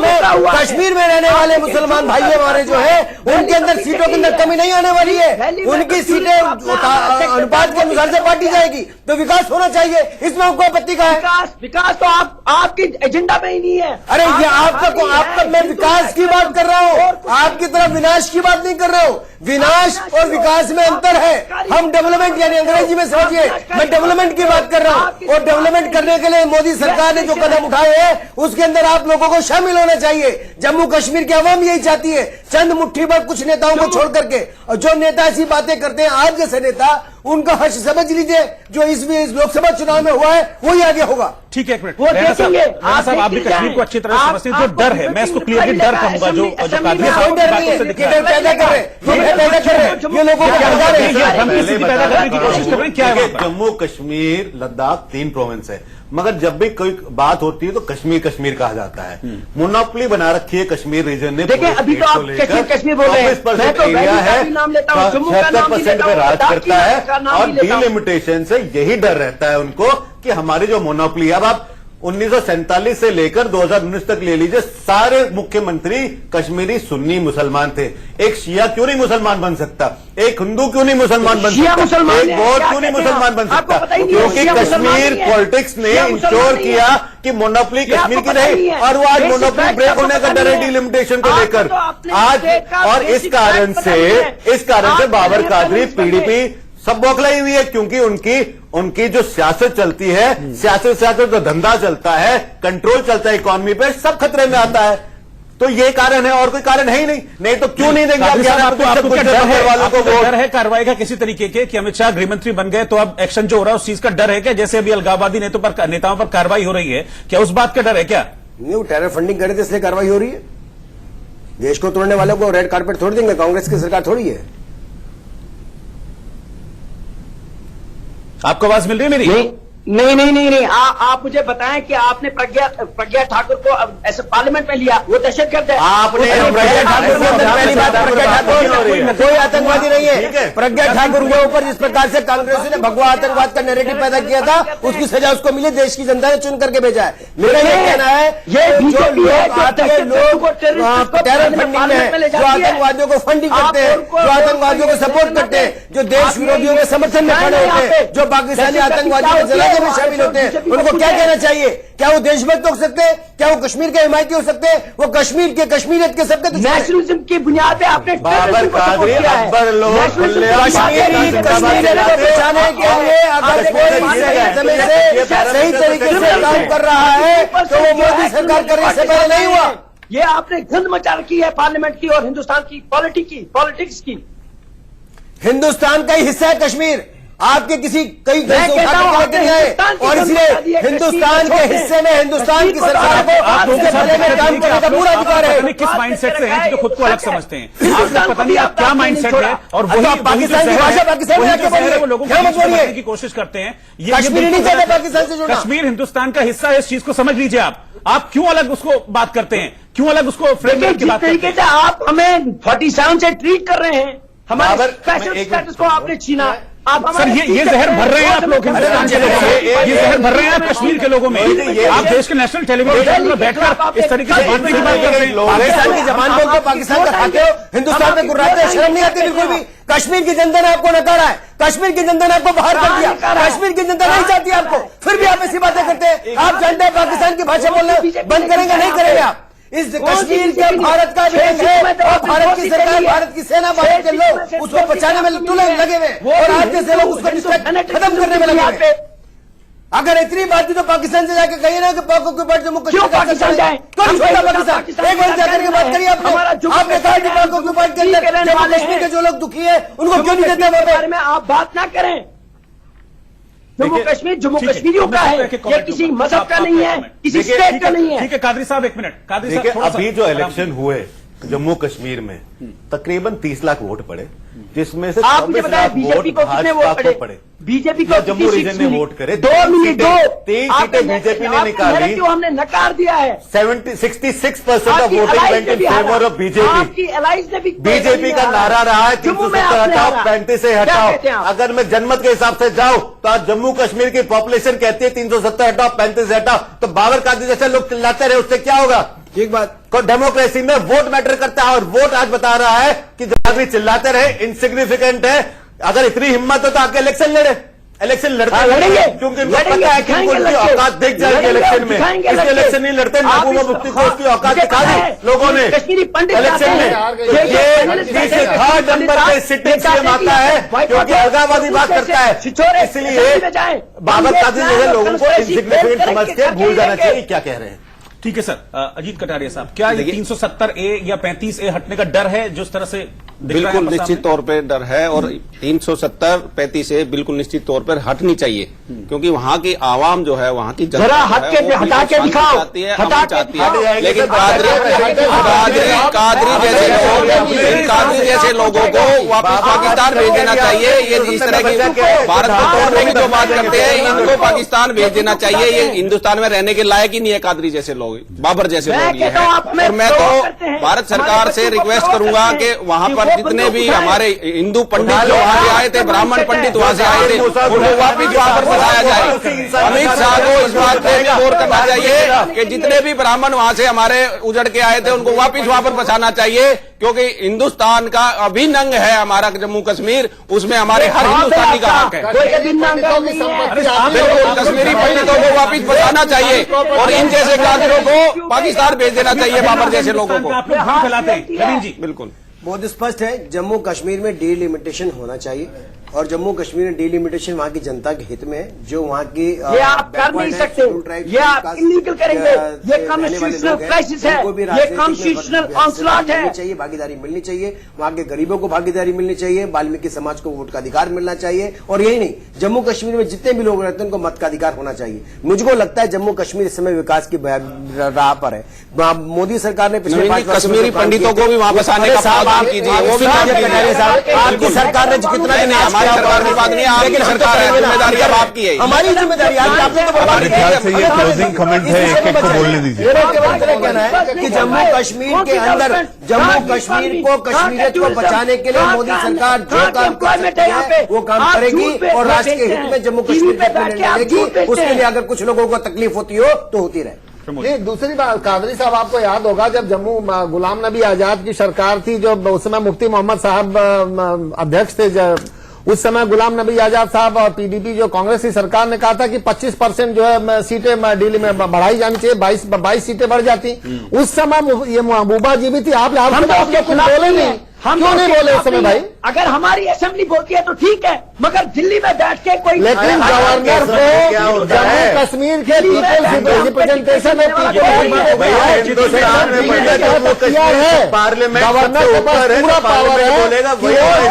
में रहने वाले मुसलमान भाई हमारे जो है, उनके अंदर सीटों के अंदर कमी नहीं आने वाली है। उनकी सीटें अनुपात के अनुसार से बांटी जाएगी, तो विकास होना चाहिए। इसमें आपको आपत्ति का है? विकास तो आपके एजेंडा में ही नहीं है। अरे ये आपका मैं विकास की बात कर रहा हूँ, आपकी तरफ विनाश की बात नहीं कर रहा हूँ। विनाश और विकास में अंतर है। हम डेवलपमेंट यानी अंग्रेजी में समझिए, मैं डेवलपमेंट की बात कर रहा हूँ। और डेवलपमेंट करने के लिए मोदी सरकार ने जो कदम उठाए हैं उसके अंदर आप लोगों को शामिल होना चाहिए। जम्मू कश्मीर की आवाम यही चाहती है, चंद मुट्ठी भर कुछ नेताओं को छोड़ करके। और जो नेता ऐसी बातें करते हैं, आप जैसे नेता, उनका हर्ष समझ लीजिए। जो इस लोकसभा चुनाव में हुआ है वही आगे होगा। ठीक है, एक मिनट। वो देखेंगे। साहब आप भी कश्मीर को अच्छी तरह समझते हैं। जो डर है, मैं इसको क्लियरली डर कहूंगा, जो कादरी कोई साहब डर नहीं है, पैदा कर रहे ये लोगों को पैदा करने की कोशिश कर रहे हैं। क्या है? जम्मू कश्मीर लद्दाख 3 प्रोविंस है, मगर जब भी कोई बात होती है तो कश्मीर कश्मीर कहा जाता है। मोनोपोली बना रखी है कश्मीर रीजन ने। देखिए अभी तो आप कश्मीर बोल रहे हैं, मैं तो एरिया है, नाम लेता हूं, जम्मू का नाम 70% पे राज करता है। और डिलिमिटेशन से यही डर रहता है उनको कि हमारी जो मोनोपोली है। अब आप 1947 से लेकर 2019 तक ले लीजिए, सारे मुख्यमंत्री कश्मीरी सुन्नी मुसलमान थे। एक शिया क्यों नहीं मुसलमान बन सकता? एक हिंदू क्यों नहीं मुसलमान बन सकता? एक बौद्ध क्यों नहीं मुसलमान बन सकता? क्योंकि कश्मीर पॉलिटिक्स ने इंश्योर किया कि मोनोपोली कश्मीर की नहीं, और वो आज मोनोपोली ब्रेक होने का डर है डिलिमिटेशन को लेकर आज। और इस कारण से बाबर कादरी, पीडीपी सब बौखलाई हुई है, क्योंकि उनकी उनकी जो सियासत चलती है, सियासत से जो धंधा चलता है, कंट्रोल चलता है इकोनॉमी पे, सब खतरे में आता है। तो ये कारण है, और कोई कारण है ही नहीं तो क्यों नहीं देंगे आपको डर है कार्रवाई का किसी तरीके के कि अमित शाह गृहमंत्री बन गए तो अब एक्शन जो हो रहा है उस चीज का डर है क्या? जैसे अभी अलगाववादी नेताओं पर कार्रवाई हो रही है, क्या उस बात का डर है क्या? नहीं, वो टेरर फंडिंग करे थे इसलिए कार्रवाई हो रही है। देश को तोड़ने वालों को रेड कारपेट थोड़ी देंगे, कांग्रेस की सरकार थोड़ी है। आपको आवाज मिल रही है मेरी? नहीं। आप मुझे बताएं कि आपने प्रज्ञा ठाकुर को ऐसे पार्लियामेंट में लिया, वो दहशतगर्द है। आपने प्रज्ञा ठाकुर को पहली बात, प्रज्ञा ठाकुर कोई आतंकवादी नहीं है। प्रज्ञा ठाकुर के ऊपर जिस प्रकार से कांग्रेस ने भगवा आतंकवाद का नैरेटिव पैदा किया था, उसकी सजा उसको मिली, देश की जनता ने चुन करके भेजा है। मेरा ये कहना है, ये बीजेपी है लोग टेरर फंडिंग में जो आतंकवादियों को फंडिंग करते हैं, जो आतंकवादियों को सपोर्ट करते हैं, जो देश विरोधियों के समर्थन में खड़े होते हैं, जो पाकिस्तानी आतंकवादियों को जलाने में शामिल होते हैं, उनको क्या कहना चाहिए? क्या वो देशभक्त हो सकते हैं? क्या वो कश्मीर के हिमायती हो सकते हैं? वो कश्मीर के कश्मीरियत के सबके नेशनलिज्म की बुनियाद पे आपने बाबर कादरी अकबर लोग कश्मीरी को बचाने के लिए अगर कोई सही तरीके से काम कर रहा है तो वो मोदी सरकार करने से पहले नहीं हुआ। ये आपने गंद मचा रखी है पार्लियामेंट की और हिंदुस्तान की पॉलिटिक्स की। हिंदुस्तान का ही हिस्सा है कश्मीर, आपके किसी कई और इसलिए हिंदुस्तान के हिस्से में हिंदुस्तान की सरकार को उसके भले में काम करने का पूरा अधिकार है। किस माइंडसेट से हैं जो खुद को अलग समझते हैं? आपको पता नहीं आप क्या माइंडसेट है और वही पाकिस्तान की भाषा पाकिस्तान में आके बोलिए, वो लोगों को समझने की कोशिश करते हैं। कश्मीर नहीं चाहते पाकिस्तान से जुड़ना। कश्मीर हिंदुस्तान का हिस्सा है, इस चीज को समझ लीजिए। आप क्यों अलग उसको बात करते हैं? क्यों अलग उसको फ्रेमवर्क की बात करते हैं? तरीके से आप हमें 47 से ट्रीट कर रहे हैं, हमारे स्पेशल स्टेटस को आपने छीना। सर ये जहर भर रहे हैं आप लोग हिंदुस्तान के लोगों में, ये जहर भर रहे हैं आप कश्मीर के लोगों में। आप देश के नेशनल टेलीविजन में बैठकर इस तरीके से बातने की बात करते हैं। पाकिस्तान की जबान बोलते हो, पाकिस्तान का खाते हो, हिंदुस्तान में गुर्राते हो, शर्म नहीं आती बिल्कुल भी। कश्मीर की जनता ने आपको नकारा है, कश्मीर की जनता ने आपको बाहर कर दिया, कश्मीर की जनता नहीं चाहती आपको, फिर भी आप ऐसी बातें करते हैं। आप जानते हैं पाकिस्तान की भाषा बोलना बंद करेंगे नहीं करेंगे आप? इस कश्मीर के भारत का विषय है और भारत की सरकार, भारत की सेना, भारत के लोग उसको बचाने में लगे हुए और आज जैसे लोग उसको खत्म करने में लगे हुए। अगर इतनी बात थी तो पाकिस्तान से जाके कहिए ना कि पाक ऑक्यूपाइड जम्मू कश्मीर पाकिस्तान जाए, कौन छोड़ा पाकिस्तान? एक बार जाकर के बात करिए आपने कहा कि पाक ऑक्यूपाइड के अंदर जम्मू कश्मीर के जो लोग दुखी है उनको क्यों नहीं देते? बारे में आप बात ना करें। जम्मू कश्मीरियों का है, ये किसी मजहब का नहीं है, किसी स्टेट का नहीं है। ठीक है कादरी साहब, एक मिनट कादरी साहब, अभी जो इलेक्शन हुए जम्मू कश्मीर में तकरीबन 30 लाख वोट पड़े, जिसमें से आप मुझे बताया बीजेपी को कितने वोट पड़े? बीजेपी को जम्मू रीजन ने वोट करे 3 सीटें बीजेपी ने निकाली, हमने नकार दिया है। 66% of voting went in favour of BJP. BJP का नारा रहा है 370 हटाओ, 35 से हटाओ। अगर मैं जनमत के हिसाब से जाऊं तो आज जम्मू कश्मीर की पॉपुलेशन कहती है 370 हटाओ, 35 से हटाओ, तो बाबर कादरी जैसे लोग चिल्लाते रहे, उससे क्या होगा? एक बात, डेमोक्रेसी में वोट मैटर करता है और वोट आज बता रहा है कि जो आदमी चिल्लाते रहे इनसिग्निफिकेंट है। अगर इतनी हिम्मत हो तो आके इलेक्शन लड़े, इलेक्शन लड़ते लड़ेंगे, क्योंकि उनको पता है कि उनकी औकात दिख जाएगी इलेक्शन में। इसलिए इलेक्शन नहीं लड़ते। महबूबा मुफ्ती को उसकी औकात दिखा दी लोगों ने इलेक्शन में। ये थर्ड नंबर पे सिटिंग सीएम आता है क्योंकि अलगाववादी बात करता है, इसलिए बाबर कादरी जैसे लोगों को इनसिग्निफिकेंट समझ के भूल जाना चाहिए। क्या कह रहे हैं? ठीक है सर, अजीत कटारिया साहब, क्या ये 370A या 35A हटने का डर है जिस तरह से बिल्कुल निश्चित तौर पे डर है और 370-35A बिल्कुल निश्चित तौर पर हटनी चाहिए क्योंकि वहाँ की आवाम जो है, वहाँ की जनता हटा के दिखाओ, हटा चाहती है। लेकिन कादरी जैसे लोगों को वापस पाकिस्तान भेज देना चाहिए। ये इस तरह की भारत को तोड़ने की जो बात करते हैं, इनको पाकिस्तान भेज देना चाहिए। ये हिंदुस्तान में रहने के लायक ही नहीं है कादरी जैसे लोग, बाबर जैसे लोग ये है। और मैं तो भारत सरकार से रिक्वेस्ट करूंगा कि वहाँ पर जितने भी हमारे हिंदू पंडित जो वहाँ से आए थे, ब्राह्मण पंडित वहाँ से आए थे, उनको वापिस वहाँ पर बसाया जाए। अमित शाह को इस बात पे गौर करना चाहिए कि जितने भी ब्राह्मण वहाँ से हमारे उजड़ के आए थे उनको वापिस वहाँ पर बसाना चाहिए क्योंकि हिंदुस्तान का अभिन्न अंग है हमारा जम्मू कश्मीर, उसमें हमारे हर हिंदुस्तानी का हक है। बिल्कुल कश्मीरी पंडितों को वापिस बसाना चाहिए और इन जैसे कादिरों को पाकिस्तान भेज देना चाहिए, बाबर जैसे लोगों को। फैलाते हैं जी, बिल्कुल बहुत स्पष्ट है, जम्मू कश्मीर में डिलिमिटेशन होना चाहिए और जम्मू कश्मीर में डिलिमिटेशन वहाँ की जनता के हित में है, जो वहाँ की ये आप कर नहीं सकते, ये आप इलीगल करेंगे, ये कॉन्स्टिट्यूशनल क्राइसिस है, ये कॉन्स्टिट्यूशनल ऑनस्लॉट है। चाहिए भागीदारी मिलनी चाहिए, वहाँ के गरीबों को भागीदारी मिलनी चाहिए, वाल्मीकि समाज को वोट का अधिकार मिलना चाहिए, और यही नहीं, जम्मू कश्मीर में जितने भी लोग रहते हैं उनको मत का अधिकार होना चाहिए। मुझको लगता है जम्मू कश्मीर इस समय विकास की राह पर है। मोदी सरकार ने पिछले 5 वर्षों में कश्मीरी पंडितों को भी वापस आने का प्रावधान कीजिए, वो भी आपकी सरकार ने कितना हमारी सरकार की बात नहीं, आपकी सरकार है, जिम्मेदारी अब आपकी है, हमारी जिम्मेदारी आपने तो हमारे ख्याल से ये क्लोजिंग कमेंट है, एक एक को बोलने दीजिए। कहना है कि जम्मू कश्मीर के अंदर जम्मू कश्मीर को कश्मीरियत को बचाने के लिए मोदी सरकार जो काम कर सकती है वो काम करेगी, और राष्ट्र के हित में जम्मू कश्मीर को लेगी। उसके लिए अगर कुछ लोगों को तकलीफ होती हो तो होती रहे। नहीं, दूसरी बात कादरी साहब, आपको याद होगा जब जम्मू गुलाम नबी आजाद की सरकार थी, जो उस समय मुफ्ती मोहम्मद साहब अध्यक्ष थे, उस समय गुलाम नबी आजाद साहब और पीडीपी जो कांग्रेस की सरकार ने कहा था कि 25% जो है सीटें दिल्ली में बढ़ाई जानी चाहिए, 22 सीटें बढ़ जाती। उस समय ये महबूबा जी भी थी, आप बोले नहीं, हम क्यों नहीं बोले उस समय भाई? अगर हमारी असेंबली बोलती है तो ठीक है, मगर दिल्ली में बैठ के कोई, लेकिन गवर्नर को जम्मू कश्मीर के रिप्रेजेंटेशन में पार्लियामेंट गवर्नर के पास पूरा पावर है,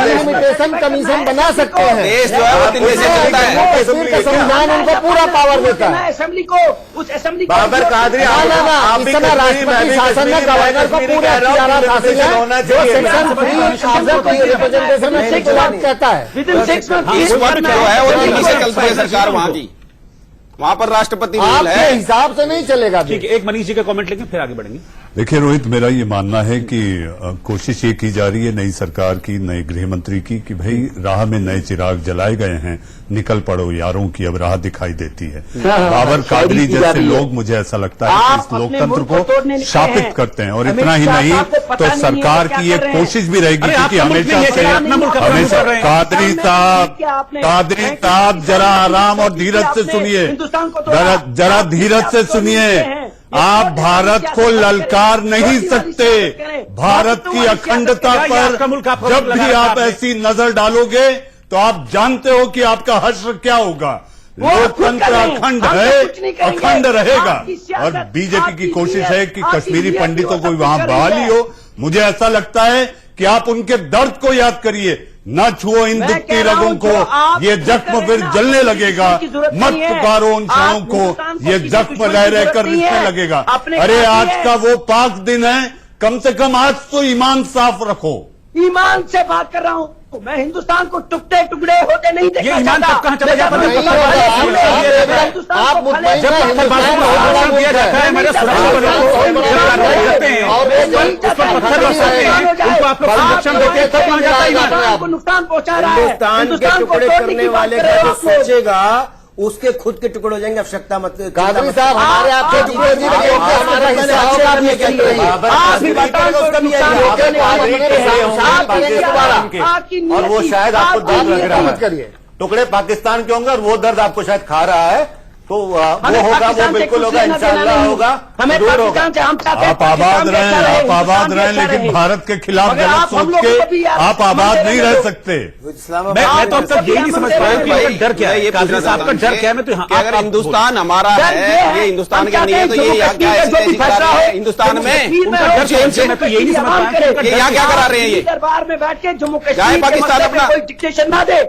लिमिटेशन कमीशन बना सकते हैं। देश जो है वो दिल्ली से चलता है, कश्मीर का संविधान उनको पूरा पावर देता है। असेंबली को, उस असेंबली बाबर कादरी, इस समय राष्ट्रपति शासन में गवर्नर को पूरे अख्तियार हासिल है, जो सेक्शन रिप्रेजेंटेशन में कहता है। इस वक्त जो है वो दिल्ली से चलती है सरकार, वहाँ की, वहाँ पर राष्ट्रपति रूल आपके है, हिसाब से नहीं चलेगा। ठीक है, एक मनीष जी का कमेंट लेंगे फिर आगे बढ़ेंगे। देखिए रोहित, मेरा ये मानना है कि कोशिश ये की जा रही है नई सरकार की, नए गृह मंत्री की, कि भाई राह में नए चिराग जलाए गए हैं, निकल पड़ो यारों की अब राह दिखाई देती है। बाबर कादरी जैसे लोग, मुझे ऐसा लगता है कि इस लोकतंत्र को शापित करते हैं, और इतना ही नहीं तो सरकार की ये कोशिश भी रहेगी, क्योंकि हमेशा कादरी साहब जरा आराम और धीरज से सुनिए, जरा धीरज से सुनिए। आप भारत को ललकार नहीं सकते। भारत की अखंडता पर जब भी आप ऐसी नजर डालोगे तो आप जानते हो कि आपका हश्र क्या होगा। लोकतंत्र अखंड है, अखंड रहेगा, और बीजेपी की कोशिश है कि कश्मीरी पंडितों को वहां बहाली हो। मुझे ऐसा लगता है कि आप उनके दर्द को याद करिए, न छुओ इन दुखती रगों को, ये जख्म फिर जलने लगेगा। मत पुकारो उन क्षणों को, ये जख्म रह रहकर रिश्ते लगेगा। अरे आज का वो पाक दिन है, कम से कम आज तो ईमान साफ रखो। ईमान से बात कर रहा हूँ मैं, हिंदुस्तान को टुकड़े टुकड़े होते नहीं देखना ये ईमान कब कहाँ चला जाता है? आप जब भाषण दिया जाता है, मेरे सुरक्षा बलों उनको आप लोग संरक्षण देते हैं, तब कहाँ जाता है? हिंदुस्तान को नुकसान पहुंचा रहा है। हिंदुस्तान के टुकड़े करने वाले का जो सोचेगा उसके खुद के टुकड़े हो जाएंगे। आवश्यकता मत कादरी साहब, हमारे आपके टुकड़े नहीं होंगे, हमारा हिस्सा होगा। आप ये कह रहे हैं, आप भी बताओ और वो शायद आपको दर्द लग रहा है। टुकड़े पाकिस्तान के होंगे और वो दर्द आपको शायद खा रहा है, तो वो होगा, वो बिल्कुल होगा, इंशाअल्लाह होगा, जरूर होगा। आप आबाद रहें, लेकिन भारत के खिलाफ गलत सोच के आप आबाद नहीं रह सकते। मैं तो अब तक यही नहीं समझ पाया कि डर क्या है, कादरी साहब का डर क्या है? मैं तो अगर हिंदुस्तान हमारा है, ये हिंदुस्तान का नहीं है, तो ये यहाँ क्या है हिंदुस्तान में? उनका डर कौन सा? मैं तो यही नहीं समझ पाया ये यहाँ क्या करा रहे हैं? ये दरबार में बैठ के जम्मू चाहे कश्मीर पाकिस्तान अपना कोई डिक्टेशन ना दे।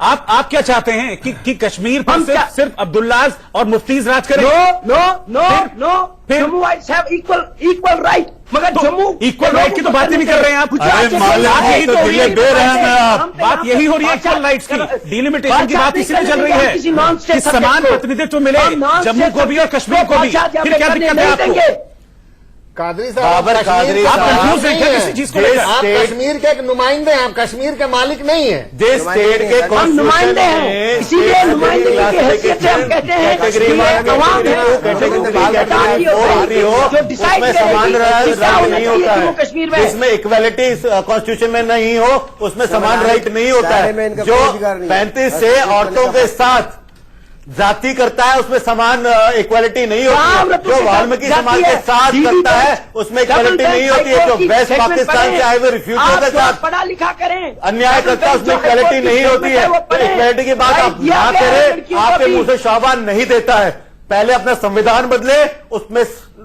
आप क्या चाहते हैं कि कश्मीर पर सिर्फ अब्दुल्लाज और मुफ्तीज राज करें? No Jammu have equal right, मगर जम्मू इक्वल राइट की तो बात ही नहीं कर रहे हैं आप। यही तो बेरहम है आप। बात यही हो रही है इक्वल राइट्स की, डिलिमिटेशन की बात इसलिए चल रही है कि समान प्रतिनिधित्व मिले जम्मू को भी और कश्मीर को भी। फिर क्या दिक्कत है आपको? कादरी साहब, आप कंफ्यूज हैं क्या किसी चीज को? आप कश्मीर के एक नुमाइंदे हैं, आप कश्मीर के मालिक नहीं है। देश स्टेट के हम नुमाइंदे हैं, इसीलिए नुमाइंदे की हैसियत से हम कहते हैं उसमें समान राइट नहीं होता है, जिसमें इक्वालिटी कॉन्स्टिट्यूशन में नहीं हो उसमें समान राइट नहीं होता है। जो 35 से औरतों के साथ जाति करता है उसमें समान इक्वालिटी नहीं होती है। जो वाल्मीकि समाज के साथ करता है उसमें इक्वालिटी नहीं होती है। जो वेस्ट पाकिस्तान से आए हुए रिफ्यूजियों के साथ पढ़ा लिखा करें, अन्याय करता है उसमें इक्वालिटी नहीं होती है। इक्वालिटी की बात आप ना करें, आपके मुंह से शाबान नहीं देता है। पहले अपना संविधान बदले, उसमें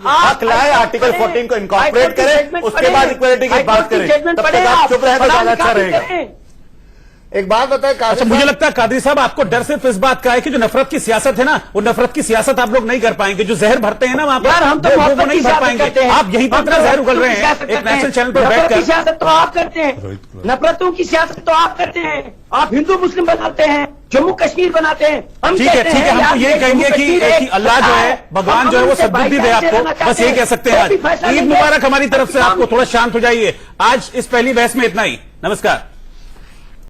हक लाए, आर्टिकल 14 को इनकॉर्पोरेट करें, उसके बाद इक्वालिटी की बात करें। तब तक आप चुप रहे तो ज्यादा अच्छा रहेगा। एक बात बताए अच्छा, मुझे लगता है कादरी साहब आपको डर सिर्फ इस बात का है कि जो नफरत की सियासत है ना, वो नफरत की सियासत आप लोग नहीं कर पाएंगे। जो जहर भरते हैं ना वहां पर, हम तो वो नहीं भर पाएंगे। आप यहीं पर इतना जहर उगल रहे हैं एक नेशनल चैनल पर बैठकर। सियासत तो आप करते हैं, नफरतों की सियासत तो आप करते हैं। आप हिंदू मुस्लिम बनाते हैं, जम्मू कश्मीर बनाते हैं। हम ठीक है, हम तो ये कहेंगे कि अल्लाह जो है, भगवान जो है वो सद्बुद्धि दे आपको, बस यही कह सकते हैं। आज ईद मुबारक हमारी तरफ से। आपको थोड़ा शांत हो जाइए। आज इस पहली बहस में इतना ही। नमस्कार।